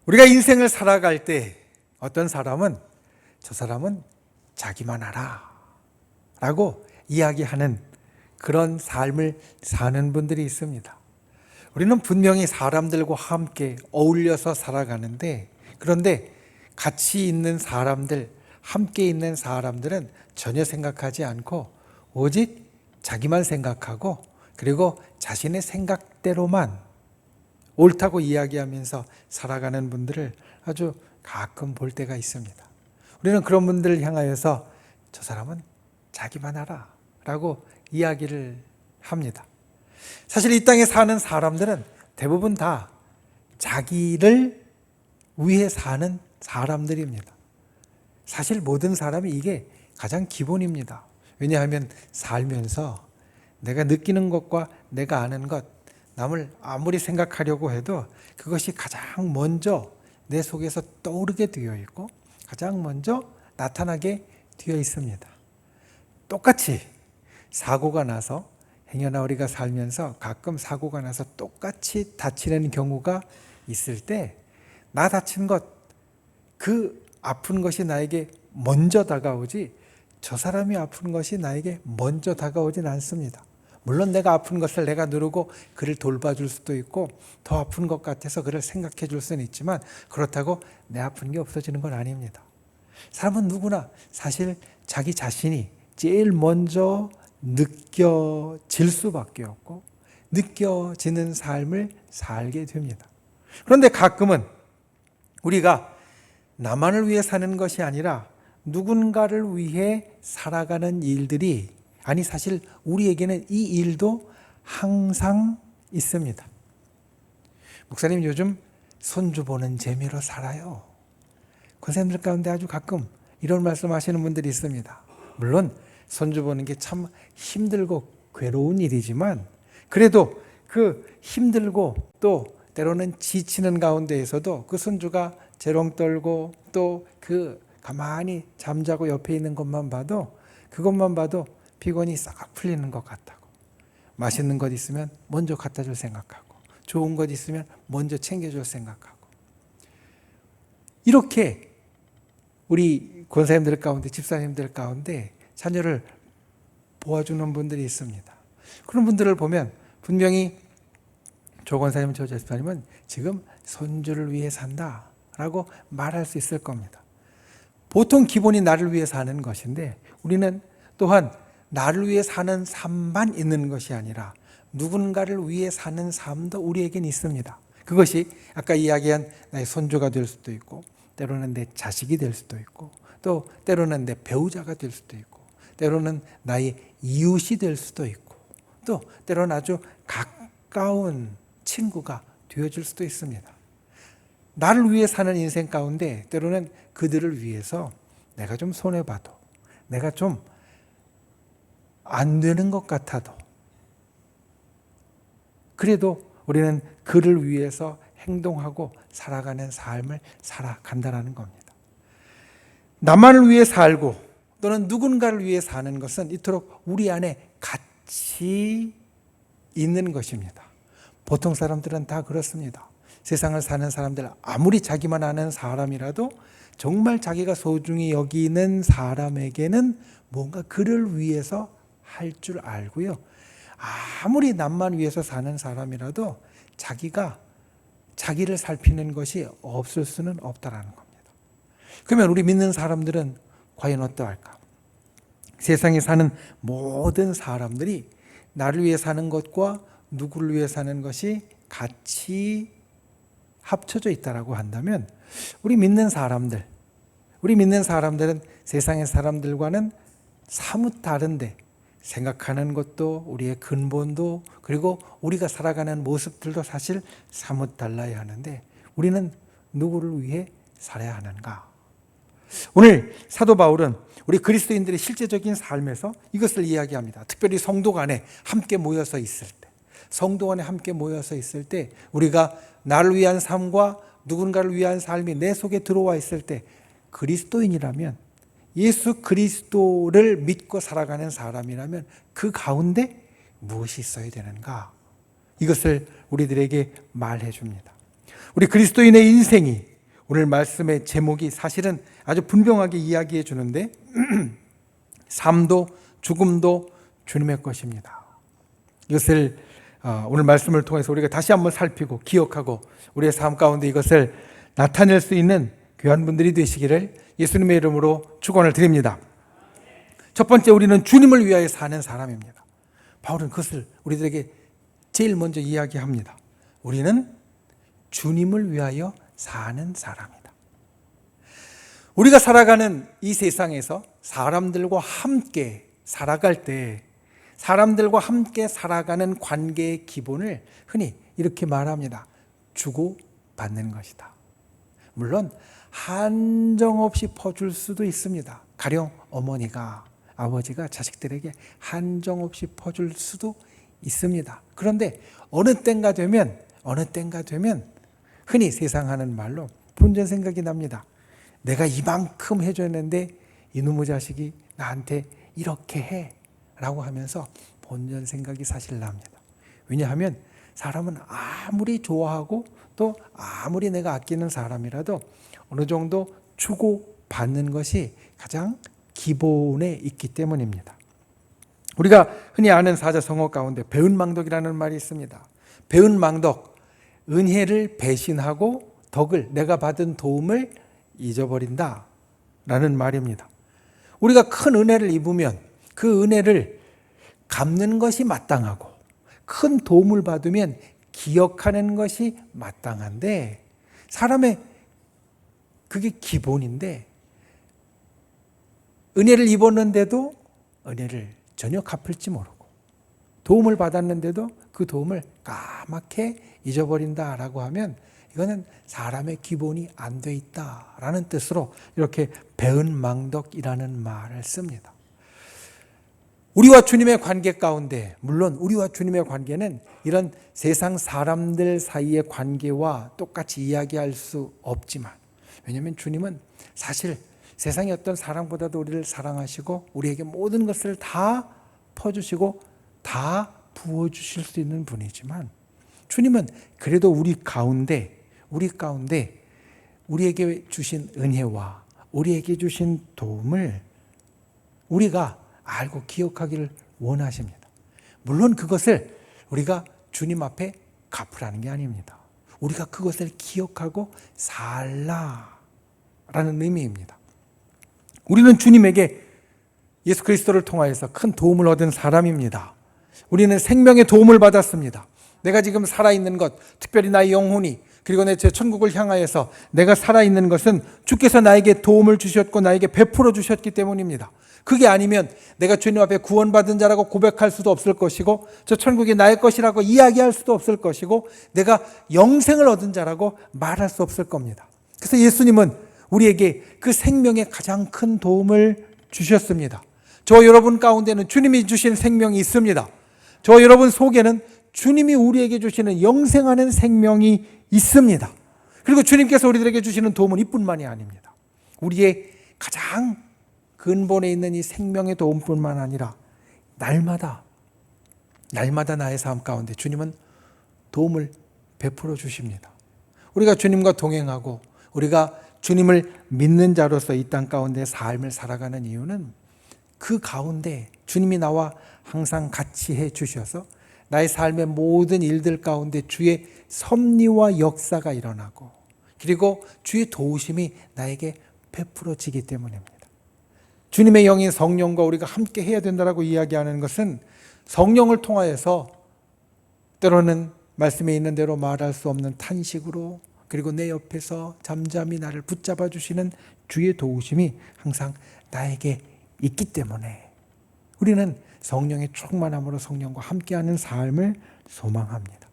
우리가 인생을 살아갈 때 어떤 사람은 저 사람은 자기만 알아 라고 이야기하는 그런 삶을 사는 분들이 있습니다. 우리는 분명히 사람들과 함께 어울려서 살아가는데, 그런데 같이 있는 사람들, 함께 있는 사람들은 전혀 생각하지 않고 오직 자기만 생각하고, 그리고 자신의 생각대로만 옳다고 이야기하면서 살아가는 분들을 아주 가끔 볼 때가 있습니다. 우리는 그런 분들을 향하여서 저 사람은 자기만 알아 라고 이야기를 합니다. 사실 이 땅에 사는 사람들은 대부분 다 자기를 위해 사는 사람들입니다. 사실 모든 사람이 이게 가장 기본입니다. 왜냐하면 살면서 내가 느끼는 것과 내가 아는 것, 남을 아무리 생각하려고 해도 그것이 가장 먼저 내 속에서 떠오르게 되어 있고 가장 먼저 나타나게 되어 있습니다. 똑같이 사고가 나서 행여나 우리가 살면서 가끔 사고가 나서 똑같이 다치는 경우가 있을 때 나 다친 것, 그 아픈 것이 나에게 먼저 다가오지 저 사람이 아픈 것이 나에게 먼저 다가오진 않습니다. 물론 내가 아픈 것을 내가 누르고 그를 돌봐줄 수도 있고 더 아픈 것 같아서 그를 생각해 줄 수는 있지만 그렇다고 내 아픈 게 없어지는 건 아닙니다. 사람은 누구나 사실 자기 자신이 제일 먼저 느껴질 수밖에 없고 느껴지는 삶을 살게 됩니다. 그런데 가끔은 우리가 나만을 위해 사는 것이 아니라 누군가를 위해 살아가는 일들이, 아니 사실 우리에게는 이 일도 항상 있습니다. 목사님 요즘 손주 보는 재미로 살아요. 권사님들 가운데 아주 가끔 이런 말씀하시는 분들이 있습니다. 물론 손주 보는 게 참 힘들고 괴로운 일이지만 그래도 그 힘들고 또 때로는 지치는 가운데에서도 그 손주가 재롱 떨고 또 그 가만히 잠자고 옆에 있는 것만 봐도 그것만 봐도 피곤이 싹 풀리는 것 같다고, 맛있는 것 있으면 먼저 갖다 줄 생각하고 좋은 것 있으면 먼저 챙겨줄 생각하고, 이렇게 우리 권사님들 가운데 집사님들 가운데 자녀를 보아주는 분들이 있습니다. 그런 분들을 보면 분명히 조 권사님, 조 집사님은 지금 손주를 위해 산다라고 말할 수 있을 겁니다. 보통 기본이 나를 위해 사는 것인데 우리는 또한 나를 위해 사는 삶만 있는 것이 아니라 누군가를 위해 사는 삶도 우리에겐 있습니다. 그것이 아까 이야기한 나의 손주가 될 수도 있고 때로는 내 자식이 될 수도 있고 또 때로는 내 배우자가 될 수도 있고 때로는 나의 이웃이 될 수도 있고 또 때로는 아주 가까운 친구가 되어줄 수도 있습니다. 나를 위해 사는 인생 가운데 때로는 그들을 위해서 내가 좀 손해봐도 내가 좀 안 되는 것 같아도 그래도 우리는 그를 위해서 행동하고 살아가는 삶을 살아간다는 겁니다. 나만을 위해 살고 또는 누군가를 위해 사는 것은 이토록 우리 안에 같이 있는 것입니다. 보통 사람들은 다 그렇습니다. 세상을 사는 사람들 아무리 자기만 아는 사람이라도 정말 자기가 소중히 여기는 사람에게는 뭔가 그를 위해서 할 줄 알고요. 아무리 남만 위해서 사는 사람이라도 자기가 자기를 살피는 것이 없을 수는 없다라는 겁니다. 그러면 우리 믿는 사람들은 과연 어떠할까? 세상에 사는 모든 사람들이 나를 위해 사는 것과 누구를 위해 사는 것이 같이 합쳐져 있다라고 한다면 우리 믿는 사람들은 세상의 사람들과는 사뭇 다른데 생각하는 것도 우리의 근본도 그리고 우리가 살아가는 모습들도 사실 사뭇 달라야 하는데 우리는 누구를 위해 살아야 하는가? 오늘 사도 바울은 우리 그리스도인들의 실제적인 삶에서 이것을 이야기합니다. 특별히 성도 간에 함께 모여서 있을 때, 성도 간에 함께 모여서 있을 때 우리가 나를 위한 삶과 누군가를 위한 삶이 내 속에 들어와 있을 때 그리스도인이라면 예수 그리스도를 믿고 살아가는 사람이라면 그 가운데 무엇이 있어야 되는가? 이것을 우리들에게 말해 줍니다. 우리 그리스도인의 인생이 오늘 말씀의 제목이 사실은 아주 분명하게 이야기해 주는데 삶도 죽음도 주님의 것입니다. 이것을 오늘 말씀을 통해서 우리가 다시 한번 살피고 기억하고 우리의 삶 가운데 이것을 나타낼 수 있는 귀한 분들이 되시기를 예수님의 이름으로 축원을 드립니다. 첫 번째, 우리는 주님을 위하여 사는 사람입니다. 바울은 그것을 우리들에게 제일 먼저 이야기합니다. 우리는 주님을 위하여 사는 사람이다. 우리가 살아가는 이 세상에서 사람들과 함께 살아갈 때 사람들과 함께 살아가는 관계의 기본을 흔히 이렇게 말합니다. 주고 받는 것이다. 물론 한정없이 퍼줄 수도 있습니다. 가령 어머니가 아버지가 자식들에게 한정없이 퍼줄 수도 있습니다. 그런데 어느 때인가 되면 흔히 세상 하는 말로 본전 생각이 납니다. 내가 이만큼 해줬는데 이놈의 자식이 나한테 이렇게 해 라고 하면서 본전 생각이 사실 납니다. 왜냐하면 사람은 아무리 좋아하고 또 아무리 내가 아끼는 사람이라도 어느 정도 주고 받는 것이 가장 기본에 있기 때문입니다. 우리가 흔히 아는 사자성어 가운데 배은망덕이라는 말이 있습니다. 배은망덕, 은혜를 배신하고 덕을, 내가 받은 도움을 잊어버린다 라는 말입니다. 우리가 큰 은혜를 입으면 그 은혜를 갚는 것이 마땅하고 큰 도움을 받으면 기억하는 것이 마땅한데 사람의 그게 기본인데 은혜를 입었는데도 은혜를 전혀 갚을지 모르고 도움을 받았는데도 그 도움을 까맣게 잊어버린다라고 하면 이거는 사람의 기본이 안 돼 있다라는 뜻으로 이렇게 배은망덕이라는 말을 씁니다. 우리와 주님의 관계 가운데 물론 우리와 주님의 관계는 이런 세상 사람들 사이의 관계와 똑같이 이야기할 수 없지만 왜냐하면 주님은 사실 세상의 어떤 사랑보다도 우리를 사랑하시고 우리에게 모든 것을 다 퍼주시고 다 부어주실 수 있는 분이지만 주님은 그래도 우리 가운데 우리에게 주신 은혜와 우리에게 주신 도움을 우리가 알고 기억하기를 원하십니다. 물론 그것을 우리가 주님 앞에 갚으라는 게 아닙니다. 우리가 그것을 기억하고 살라라는 의미입니다. 우리는 주님에게 예수 그리스도를 통하여서 큰 도움을 얻은 사람입니다. 우리는 생명의 도움을 받았습니다. 내가 지금 살아있는 것, 특별히 나의 영혼이 그리고 내 제 천국을 향하여서 내가 살아있는 것은 주께서 나에게 도움을 주셨고 나에게 베풀어 주셨기 때문입니다. 그게 아니면 내가 주님 앞에 구원받은 자라고 고백할 수도 없을 것이고 저 천국이 나의 것이라고 이야기할 수도 없을 것이고 내가 영생을 얻은 자라고 말할 수 없을 겁니다. 그래서 예수님은 우리에게 그 생명의 가장 큰 도움을 주셨습니다. 저 여러분 가운데는 주님이 주신 생명이 있습니다. 저 여러분 속에는 주님이 우리에게 주시는 영생하는 생명이 있습니다. 그리고 주님께서 우리들에게 주시는 도움은 이뿐만이 아닙니다. 우리의 가장 근본에 있는 이 생명의 도움뿐만 아니라 날마다 나의 삶 가운데 주님은 도움을 베풀어 주십니다. 우리가 주님과 동행하고 우리가 주님을 믿는 자로서 이 땅 가운데 삶을 살아가는 이유는 그 가운데 주님이 나와 항상 같이 해 주셔서 나의 삶의 모든 일들 가운데 주의 섭리와 역사가 일어나고 그리고 주의 도우심이 나에게 베풀어지기 때문입니다. 주님의 영인 성령과 우리가 함께 해야 된다고 이야기하는 것은 성령을 통하여서 때로는 말씀에 있는 대로 말할 수 없는 탄식으로 그리고 내 옆에서 잠잠히 나를 붙잡아 주시는 주의 도우심이 항상 나에게 있기 때문에 우리는 성령의 충만함으로 성령과 함께하는 삶을 소망합니다.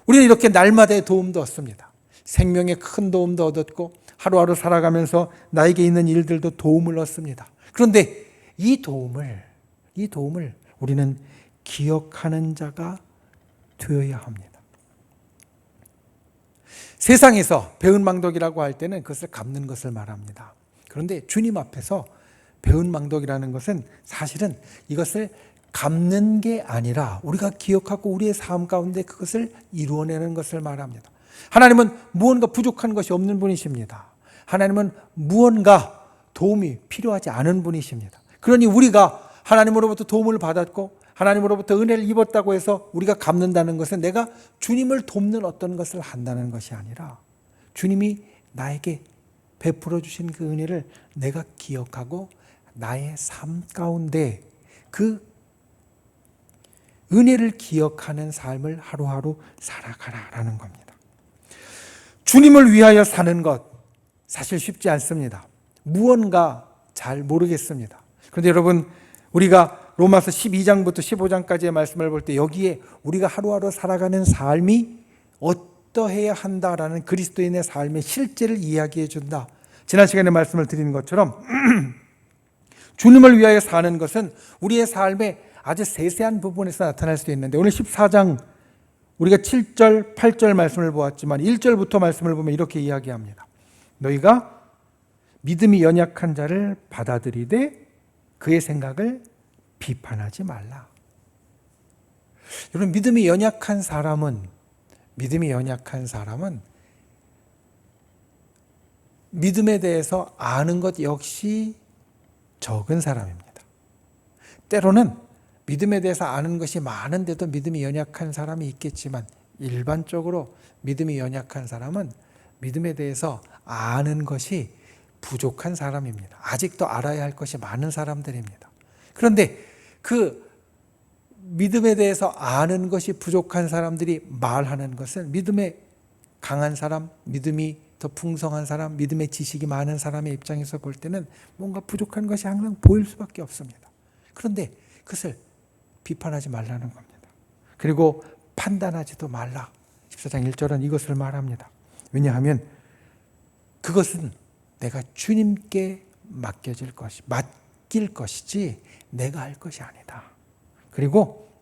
우리는 이렇게 날마다의 도움도 얻습니다. 생명의 큰 도움도 얻었고 하루하루 살아가면서 나에게 있는 일들도 도움을 얻습니다. 그런데 이 도움을 우리는 기억하는 자가 되어야 합니다. 세상에서 배은망덕이라고 할 때는 그것을 갚는 것을 말합니다. 그런데 주님 앞에서 배은망덕이라는 것은 사실은 이것을 갚는 게 아니라 우리가 기억하고 우리의 삶 가운데 그것을 이루어내는 것을 말합니다. 하나님은 무언가 부족한 것이 없는 분이십니다. 하나님은 무언가 도움이 필요하지 않은 분이십니다. 그러니 우리가 하나님으로부터 도움을 받았고 하나님으로부터 은혜를 입었다고 해서 우리가 갚는다는 것은 내가 주님을 돕는 어떤 것을 한다는 것이 아니라 주님이 나에게 베풀어 주신 그 은혜를 내가 기억하고 나의 삶 가운데 그 은혜를 기억하는 삶을 하루하루 살아가라라는 겁니다. 주님을 위하여 사는 것 사실 쉽지 않습니다. 무언가 잘 모르겠습니다. 그런데 여러분, 우리가 로마서 12장부터 15장까지의 말씀을 볼 때 여기에 우리가 하루하루 살아가는 삶이 어떠해야 한다라는 그리스도인의 삶의 실제를 이야기해 준다. 지난 시간에 말씀을 드린 것처럼 주님을 위하여 사는 것은 우리의 삶의 아주 세세한 부분에서 나타날 수 있는데, 오늘 14장 우리가 7절, 8절 말씀을 보았지만 1절부터 말씀을 보면 이렇게 이야기합니다. 너희가 믿음이 연약한 자를 받아들이되 그의 생각을 비판하지 말라. 여러분, 믿음이 연약한 사람은 믿음에 대해서 아는 것 역시 적은 사람입니다. 때로는 믿음에 대해서 아는 것이 많은데도 믿음이 연약한 사람이 있겠지만 일반적으로 믿음이 연약한 사람은 믿음에 대해서 아는 것이 부족한 사람입니다. 아직도 알아야 할 것이 많은 사람들입니다. 그런데 그 믿음에 대해서 아는 것이 부족한 사람들이 말하는 것은 믿음에 강한 사람, 믿음이 더 풍성한 사람, 믿음의 지식이 많은 사람의 입장에서 볼 때는 뭔가 부족한 것이 항상 보일 수밖에 없습니다. 그런데 그것을 비판하지 말라는 겁니다. 그리고 판단하지도 말라. 14장 1절은 이것을 말합니다. 왜냐하면 그것은 내가 주님께 맡길 것이지 내가 할 것이 아니다. 그리고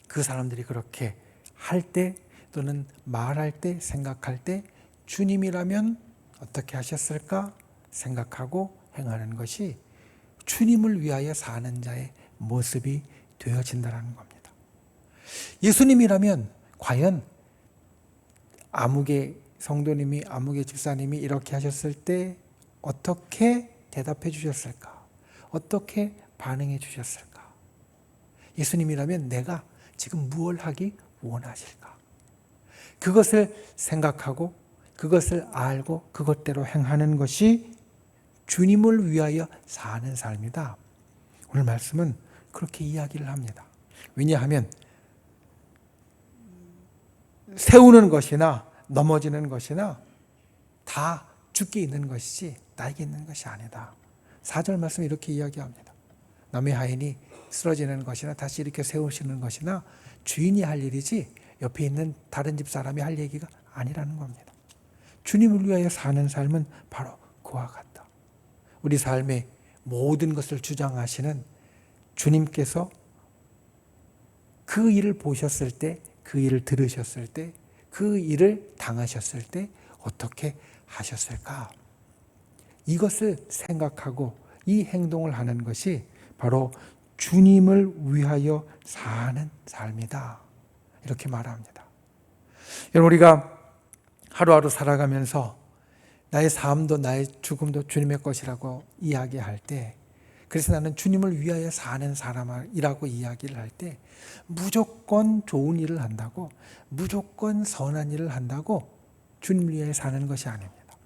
그 사람들이 그렇게 할 때 또는 말할 때, 생각할 때 주님이라면 어떻게 하셨을까 생각하고 행하는 것이 주님을 위하여 사는 자의 모습이 되어진다는 겁니다. 예수님이라면 과연 아무개 성도님이, 아무개 집사님이 이렇게 하셨을 때 어떻게 대답해 주셨을까? 어떻게 반응해 주셨을까? 예수님이라면 내가 지금 무엇을 하기 원하실까? 그것을 생각하고 그것을 알고 그것대로 행하는 것이 주님을 위하여 사는 삶이다. 오늘 말씀은 그렇게 이야기를 합니다. 왜냐하면 세우는 것이나 넘어지는 것이나 다 주께 있는 것이지 나에게 있는 것이 아니다. 4절 말씀 이렇게 이야기합니다. 남의 하인이 쓰러지는 것이나 다시 이렇게 세우시는 것이나 주인이 할 일이지 옆에 있는 다른 집 사람이 할 얘기가 아니라는 겁니다. 주님을 위하여 사는 삶은 바로 그와 같다. 우리 삶의 모든 것을 주장하시는 주님께서 그 일을 보셨을 때, 그 일을 들으셨을 때, 그 일을 당하셨을 때 어떻게 하셨을까? 이것을 생각하고 이 행동을 하는 것이 바로 주님을 위하여 사는 삶이다. 이렇게 말합니다. 여러분, 우리가 하루하루 살아가면서 나의 삶도 나의 죽음도 주님의 것이라고 이야기할 때, 그래서 나는 주님을 위하여 사는 사람이라고 이야기를 할 때 무조건 좋은 일을 한다고, 무조건 선한 일을 한다고 주님을 위하여 사는 것이 아닙니다.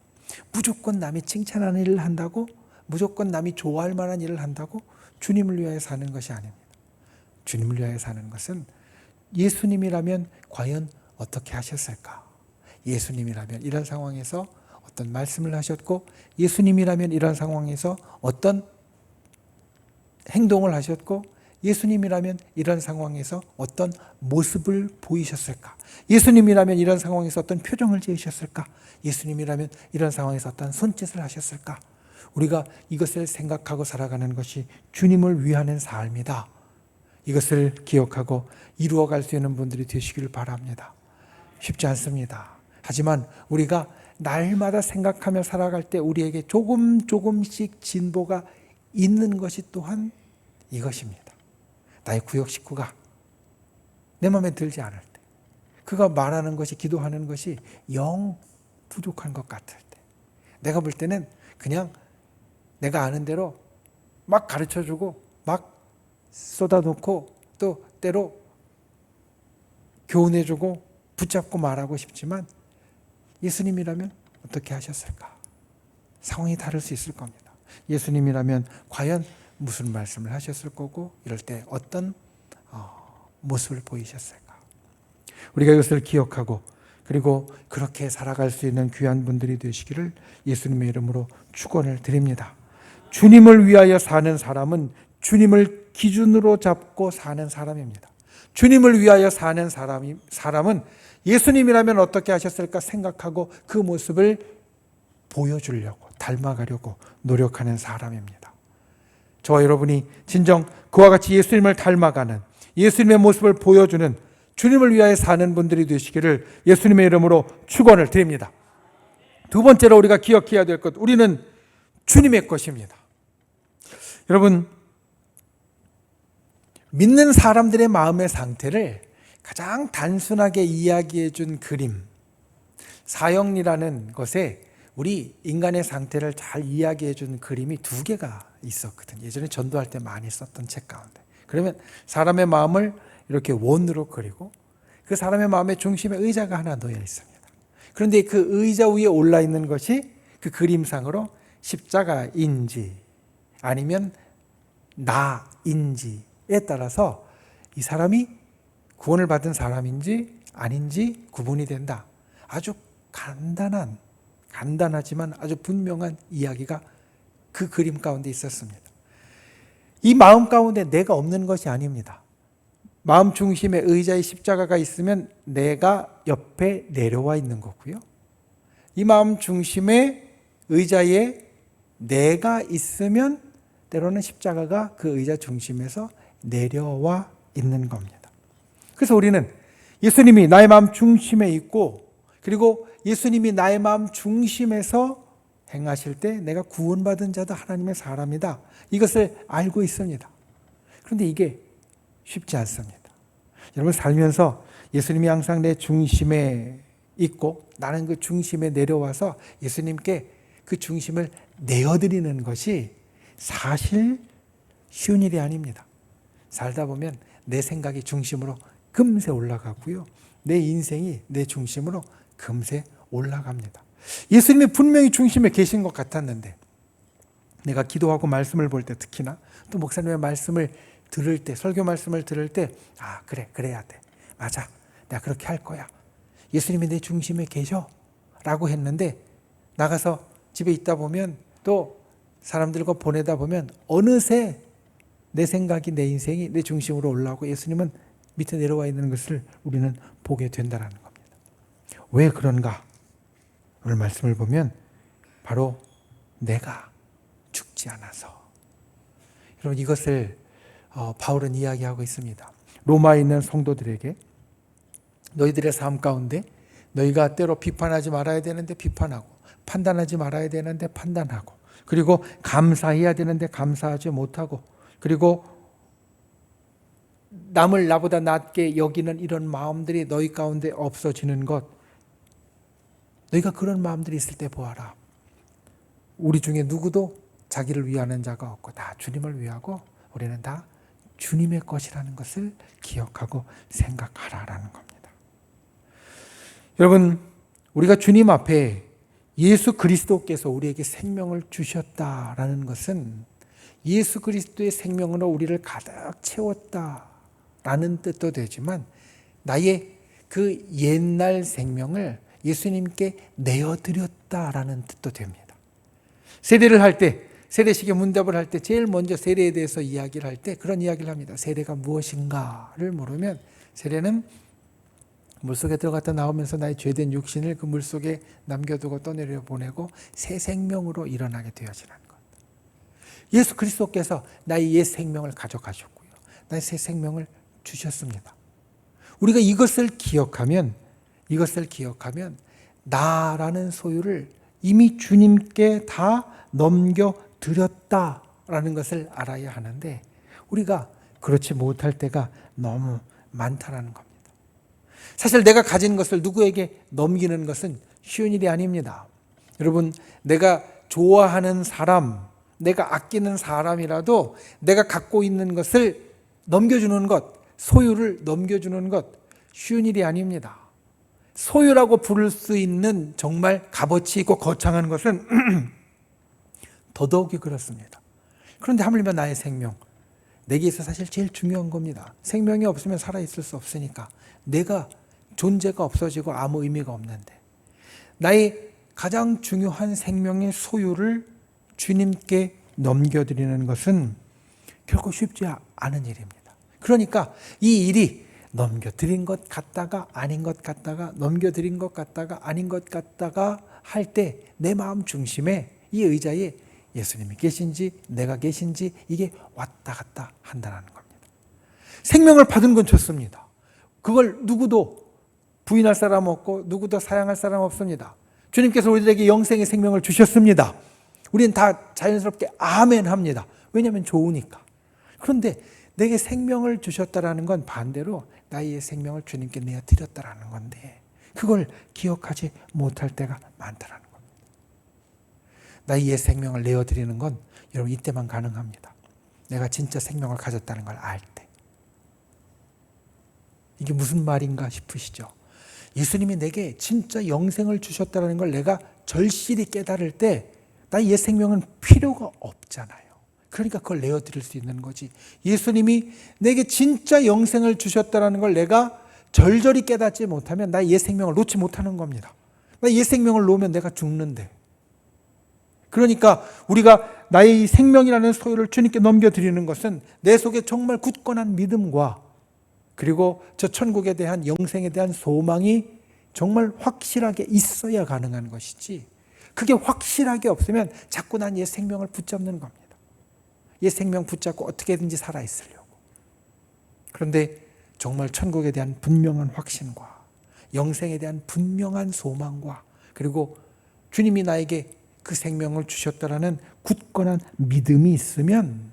무조건 남이 칭찬하는 일을 한다고, 무조건 남이 좋아할 만한 일을 한다고 주님을 위하여 사는 것이 아닙니다. 주님을 위하여 사는 것은 예수님이라면 과연 어떻게 하셨을까? 예수님이라면 이런 상황에서 어떤 말씀을 하셨고, 예수님이라면 이런 상황에서 어떤 행동을 하셨고, 예수님이라면 이런 상황에서 어떤 모습을 보이셨을까? 예수님이라면 이런 상황에서 어떤 표정을 지으셨을까? 예수님이라면 이런 상황에서 어떤 손짓을 하셨을까? 우리가 이것을 생각하고 살아가는 것이 주님을 위하는 삶이다. 이것을 기억하고 이루어갈 수 있는 분들이 되시기를 바랍니다. 쉽지 않습니다. 하지만 우리가 날마다 생각하며 살아갈 때 우리에게 조금씩 진보가 있는 것이 또한 이것입니다. 나의 구역 식구가 내 마음에 들지 않을 때, 그가 말하는 것이, 기도하는 것이 영 부족한 것 같을 때, 내가 볼 때는 그냥 내가 아는 대로 막 가르쳐주고 막 쏟아놓고 또 때로 교훈해주고 붙잡고 말하고 싶지만, 예수님이라면 어떻게 하셨을까? 상황이 다를 수 있을 겁니다. 예수님이라면 과연 무슨 말씀을 하셨을 거고, 이럴 때 어떤 모습을 보이셨을까? 우리가 이것을 기억하고, 그리고 그렇게 살아갈 수 있는 귀한 분들이 되시기를 예수님의 이름으로 축원을 드립니다. 주님을 위하여 사는 사람은 주님을 기준으로 잡고 사는 사람입니다. 주님을 위하여 사는 사람은 예수님이라면 어떻게 하셨을까 생각하고 그 모습을 보여주려고, 닮아가려고 노력하는 사람입니다. 저와 여러분이 진정 그와 같이 예수님을 닮아가는, 예수님의 모습을 보여주는 주님을 위하여 사는 분들이 되시기를 예수님의 이름으로 축원을 드립니다. 두 번째로 우리가 기억해야 될 것, 우리는 주님의 것입니다. 여러분, 믿는 사람들의 마음의 상태를 가장 단순하게 이야기해 준 그림, 사형리라는 것에 우리 인간의 상태를 잘 이야기해 준 그림이 두 개가 있었거든요. 예전에 전도할 때 많이 썼던 책 가운데. 그러면 사람의 마음을 이렇게 원으로 그리고 그 사람의 마음의 중심에 의자가 하나 놓여 있습니다. 그런데 그 의자 위에 올라 있는 것이 그 그림상으로 십자가인지 아니면 나인지에 따라서 이 사람이 구원을 받은 사람인지 아닌지 구분이 된다. 아주 간단하지만 아주 분명한 이야기가 그 그림 가운데 있었습니다. 이 마음 가운데 내가 없는 것이 아닙니다. 마음 중심에 의자에 십자가가 있으면 내가 옆에 내려와 있는 거고요. 이 마음 중심에 의자에 내가 있으면 때로는 십자가가 그 의자 중심에서 내려와 있는 겁니다. 그래서 우리는 예수님이 나의 마음 중심에 있고, 그리고 예수님이 나의 마음 중심에서 행하실 때 내가 구원받은 자도 하나님의 사람이다, 이것을 알고 있습니다. 그런데 이게 쉽지 않습니다. 여러분, 살면서 예수님이 항상 내 중심에 있고 나는 그 중심에 내려와서 예수님께 그 중심을 내어드리는 것이 사실 쉬운 일이 아닙니다. 살다 보면 내 생각이 중심으로 금세 올라가고요, 내 인생이 내 중심으로 금세 올라갑니다. 예수님이 분명히 중심에 계신 것 같았는데, 내가 기도하고 말씀을 볼 때, 특히나 또 목사님의 말씀을 들을 때, 설교 말씀을 들을 때, 그래, 그래야 돼, 맞아, 내가 그렇게 할 거야, 예수님이 내 중심에 계셔 라고 했는데, 나가서 집에 있다 보면, 또 사람들과 보내다 보면 어느새 내 생각이, 내 인생이 내 중심으로 올라오고 예수님은 밑에 내려와 있는 것을 우리는 보게 된다는 겁니다. 왜 그런가? 오늘 말씀을 보면 바로 내가 죽지 않아서. 여러분, 이것을 바울은 이야기하고 있습니다. 로마에 있는 성도들에게 너희들의 삶 가운데 너희가 때로 비판하지 말아야 되는데 비판하고, 판단하지 말아야 되는데 판단하고, 그리고 감사해야 되는데 감사하지 못하고, 그리고 남을 나보다 낮게 여기는 이런 마음들이 너희 가운데 없어지는 것, 너희가 그런 마음들이 있을 때 보아라. 우리 중에 누구도 자기를 위하는 자가 없고 다 주님을 위하고 우리는 다 주님의 것이라는 것을 기억하고 생각하라라는 겁니다. 여러분, 우리가 주님 앞에 예수 그리스도께서 우리에게 생명을 주셨다라는 것은 예수 그리스도의 생명으로 우리를 가득 채웠다라는 뜻도 되지만, 나의 그 옛날 생명을 예수님께 내어드렸다라는 뜻도 됩니다. 세례를 할 때, 세례식의 문답을 할 때 제일 먼저 세례에 대해서 이야기를 할 때 그런 이야기를 합니다. 세례가 무엇인가를 물으면, 세례는 물속에 들어갔다 나오면서 나의 죄된 육신을 그 물속에 남겨두고 떠내려 보내고 새 생명으로 일어나게 되어지는 것. 예수 그리스도께서 나의 옛 생명을 가져가셨고요, 나의 새 생명을 주셨습니다. 우리가 이것을 기억하면 나라는 소유를 이미 주님께 다 넘겨드렸다라는 것을 알아야 하는데, 우리가 그렇지 못할 때가 너무 많다라는 겁니다. 사실 내가 가진 것을 누구에게 넘기는 것은 쉬운 일이 아닙니다. 여러분, 내가 좋아하는 사람, 내가 아끼는 사람이라도 내가 갖고 있는 것을 넘겨주는 것, 소유를 넘겨주는 것 쉬운 일이 아닙니다. 소유라고 부를 수 있는 정말 값어치 있고 거창한 것은 더더욱이 그렇습니다. 그런데 하물며 나의 생명, 내게 있어 사실 제일 중요한 겁니다. 생명이 없으면 살아있을 수 없으니까 내가 존재가 없어지고 아무 의미가 없는데 나의 가장 중요한 생명의 소유를 주님께 넘겨드리는 것은 결코 쉽지 않은 일입니다. 그러니까 이 일이 넘겨드린 것 같다가 아닌 것 같다가 넘겨드린 것 같다가 아닌 것 같다가 할 때 내 마음 중심에 이 의자에 예수님이 계신지 내가 계신지 이게 왔다 갔다 한다는 겁니다. 생명을 받은 건 좋습니다. 그걸 누구도 부인할 사람 없고 누구도 사양할 사람 없습니다. 주님께서 우리들에게 영생의 생명을 주셨습니다. 우리는 다 자연스럽게 아멘 합니다. 왜냐하면 좋으니까. 그런데 내게 생명을 주셨다라는 건 반대로 나의 생명을 주님께 내어드렸다라는 건데 그걸 기억하지 못할 때가 많다라는 겁니다. 나의 생명을 내어드리는 건 여러분 이때만 가능합니다. 내가 진짜 생명을 가졌다는 걸 알 때. 이게 무슨 말인가 싶으시죠? 예수님이 내게 진짜 영생을 주셨다는 걸 내가 절실히 깨달을 때 나의 생명은 필요가 없잖아요. 그러니까 그걸 내어드릴 수 있는 거지. 예수님이 내게 진짜 영생을 주셨다는 걸 내가 절절히 깨닫지 못하면 나의 생명을 놓지 못하는 겁니다. 나의 생명을 놓으면 내가 죽는데. 그러니까 우리가 나의 생명이라는 소유를 주님께 넘겨드리는 것은 내 속에 정말 굳건한 믿음과 그리고 저 천국에 대한 영생에 대한 소망이 정말 확실하게 있어야 가능한 것이지 그게 확실하게 없으면 자꾸 난 얘 생명을 붙잡는 겁니다. 얘 생명 붙잡고 어떻게든지 살아있으려고. 그런데 정말 천국에 대한 분명한 확신과 영생에 대한 분명한 소망과 그리고 주님이 나에게 그 생명을 주셨다라는 굳건한 믿음이 있으면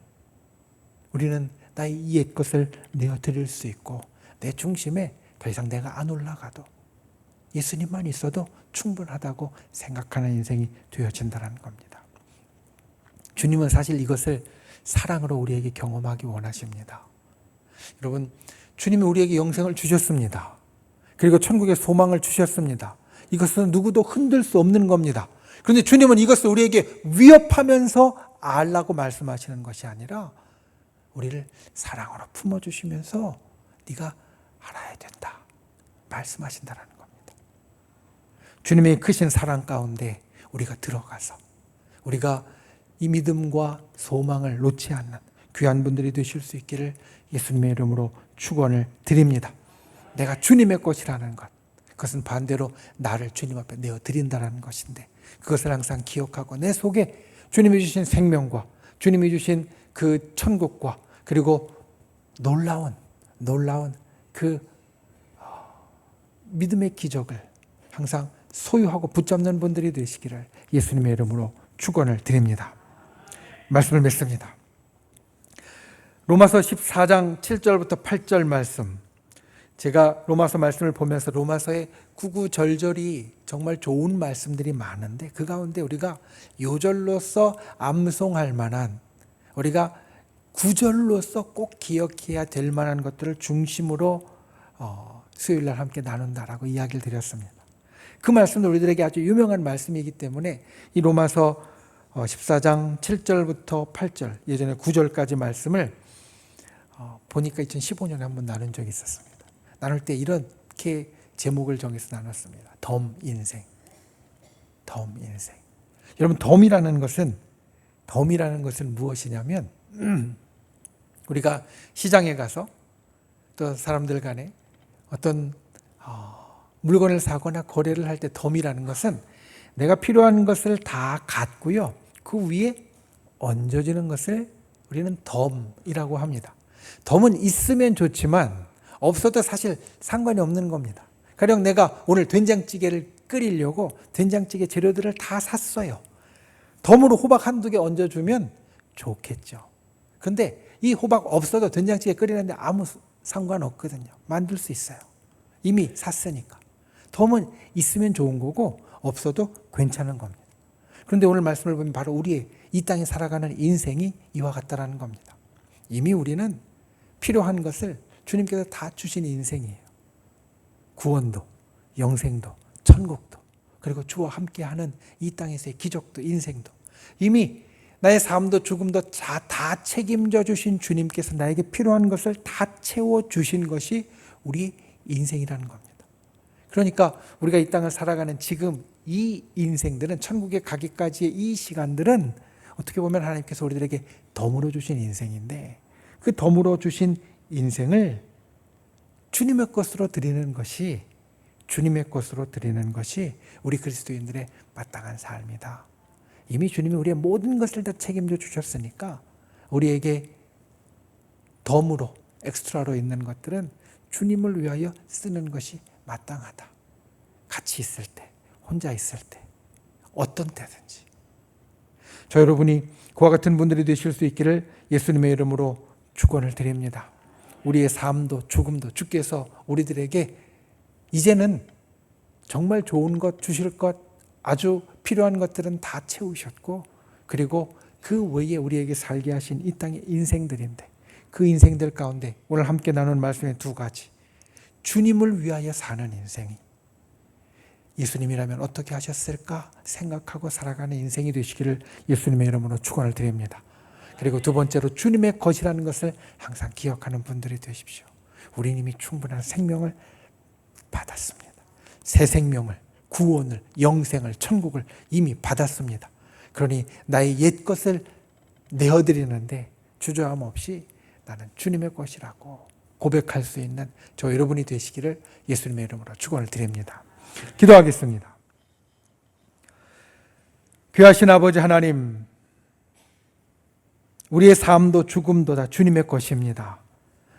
우리는 나의 옛 것을 내어드릴 수 있고 내 중심에 더 이상 내가 안 올라가도 예수님만 있어도 충분하다고 생각하는 인생이 되어진다는 겁니다. 주님은 사실 이것을 사랑으로 우리에게 경험하기 원하십니다. 여러분, 주님이 우리에게 영생을 주셨습니다. 그리고 천국의 소망을 주셨습니다. 이것은 누구도 흔들 수 없는 겁니다. 그런데 주님은 이것을 우리에게 위협하면서 알라고 말씀하시는 것이 아니라 우리를 사랑으로 품어주시면서 네가 알아야 된다 말씀하신다는 겁니다. 주님의 크신 사랑 가운데 우리가 들어가서 우리가 이 믿음과 소망을 놓지 않는 귀한 분들이 되실 수 있기를 예수님의 이름으로 축원을 드립니다. 내가 주님의 것이라는 것, 그것은 반대로 나를 주님 앞에 내어드린다는 것인데 그것을 항상 기억하고 내 속에 주님이 주신 생명과 주님이 주신 그 천국과 그리고 놀라운 그 믿음의 기적을 항상 소유하고 붙잡는 분들이 되시기를 예수님의 이름으로 축원을 드립니다. 말씀을 맺습니다. 로마서 14장 7절부터 8절 말씀, 제가 로마서 말씀을 보면서 로마서의 구구절절이 정말 좋은 말씀들이 많은데 그 가운데 우리가 요절로서 암송할 만한 우리가 구절로서 꼭 기억해야 될 만한 것들을 중심으로 수요일날 함께 나눈다라고 이야기를 드렸습니다. 그 말씀은 우리들에게 아주 유명한 말씀이기 때문에 이 로마서 14장 7절부터 8절 예전에 9절까지 말씀을 보니까 2015년에 한번 나눈 적이 있었습니다. 나눌 때 이렇게 제목을 정해서 나눴습니다. 덤 인생. 여러분, 덤이라는 것은 무엇이냐면 우리가 시장에 가서 또 사람들 간에 어떤 물건을 사거나 거래를 할 때 덤이라는 것은 내가 필요한 것을 다 갖고요. 그 위에 얹어지는 것을 우리는 덤이라고 합니다. 덤은 있으면 좋지만 없어도 사실 상관이 없는 겁니다. 가령 내가 오늘 된장찌개를 끓이려고 된장찌개 재료들을 다 샀어요. 덤으로 호박 한두 개 얹어주면 좋겠죠. 근데 이 호박 없어도 된장찌개 끓이는데 아무 상관없거든요. 만들 수 있어요. 이미 샀으니까. 덤은 있으면 좋은 거고 없어도 괜찮은 겁니다. 그런데 오늘 말씀을 보면 바로 우리의 이 땅에 살아가는 인생이 이와 같다라는 겁니다. 이미 우리는 필요한 것을 주님께서 다 주신 인생이에요. 구원도, 영생도, 천국도, 그리고 주와 함께하는 이 땅에서의 기적도, 인생도, 이미 나의 삶도 죽음도 다 책임져 주신 주님께서 나에게 필요한 것을 다 채워주신 것이 우리 인생이라는 겁니다. 그러니까 우리가 이 땅을 살아가는 지금 이 인생들은, 천국에 가기까지의 이 시간들은 어떻게 보면 하나님께서 우리들에게 덤으로 주신 인생인데, 그 덤으로 주신 인생을 주님의 것으로 드리는 것이, 주님의 것으로 드리는 것이 우리 그리스도인들의 마땅한 삶이다. 이미 주님이 우리의 모든 것을 다 책임져 주셨으니까 우리에게 덤으로, 엑스트라로 있는 것들은 주님을 위하여 쓰는 것이 마땅하다. 같이 있을 때, 혼자 있을 때, 어떤 때든지. 저 여러분이 그와 같은 분들이 되실 수 있기를 예수님의 이름으로 축원을 드립니다. 우리의 삶도 죽음도 주께서 우리들에게 이제는 정말 좋은 것, 주실 것, 아주 필요한 것들은 다 채우셨고, 그리고 그 외에 우리에게 살게 하신 이 땅의 인생들인데, 그 인생들 가운데 오늘 함께 나눈 말씀의 두 가지, 주님을 위하여 사는 인생이, 예수님이라면 어떻게 하셨을까 생각하고 살아가는 인생이 되시기를 예수님의 이름으로 축원을 드립니다. 그리고 두 번째로 주님의 것이라는 것을 항상 기억하는 분들이 되십시오. 우리는 이미 충분한 생명을 받았습니다. 새 생명을, 구원을, 영생을, 천국을 이미 받았습니다. 그러니 나의 옛 것을 내어드리는데 주저함 없이 나는 주님의 것이라고 고백할 수 있는 저 여러분이 되시기를 예수님의 이름으로 축원을 드립니다. 기도하겠습니다. 귀하신 아버지 하나님, 우리의 삶도 죽음도 다 주님의 것입니다.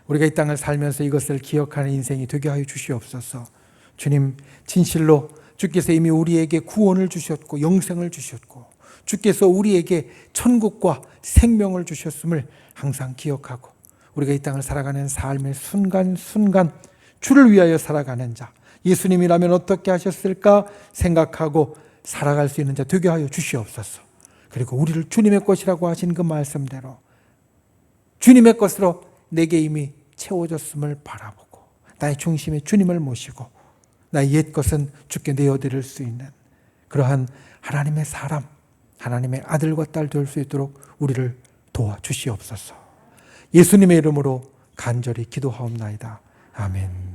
우리가 이 땅을 살면서 이것을 기억하는 인생이 되게 하여 주시옵소서. 주님, 진실로 주께서 이미 우리에게 구원을 주셨고 영생을 주셨고 주께서 우리에게 천국과 생명을 주셨음을 항상 기억하고, 우리가 이 땅을 살아가는 삶의 순간순간 주를 위하여 살아가는 자, 예수님이라면 어떻게 하셨을까 생각하고 살아갈 수 있는 자 되게 하여 주시옵소서. 그리고 우리를 주님의 것이라고 하신 그 말씀대로 주님의 것으로 내게 이미 채워졌음을 바라보고 나의 중심에 주님을 모시고 나의 옛 것은 주께 내어드릴 수 있는 그러한 하나님의 사람, 하나님의 아들과 딸 될 수 있도록 우리를 도와주시옵소서. 예수님의 이름으로 간절히 기도하옵나이다. 아멘.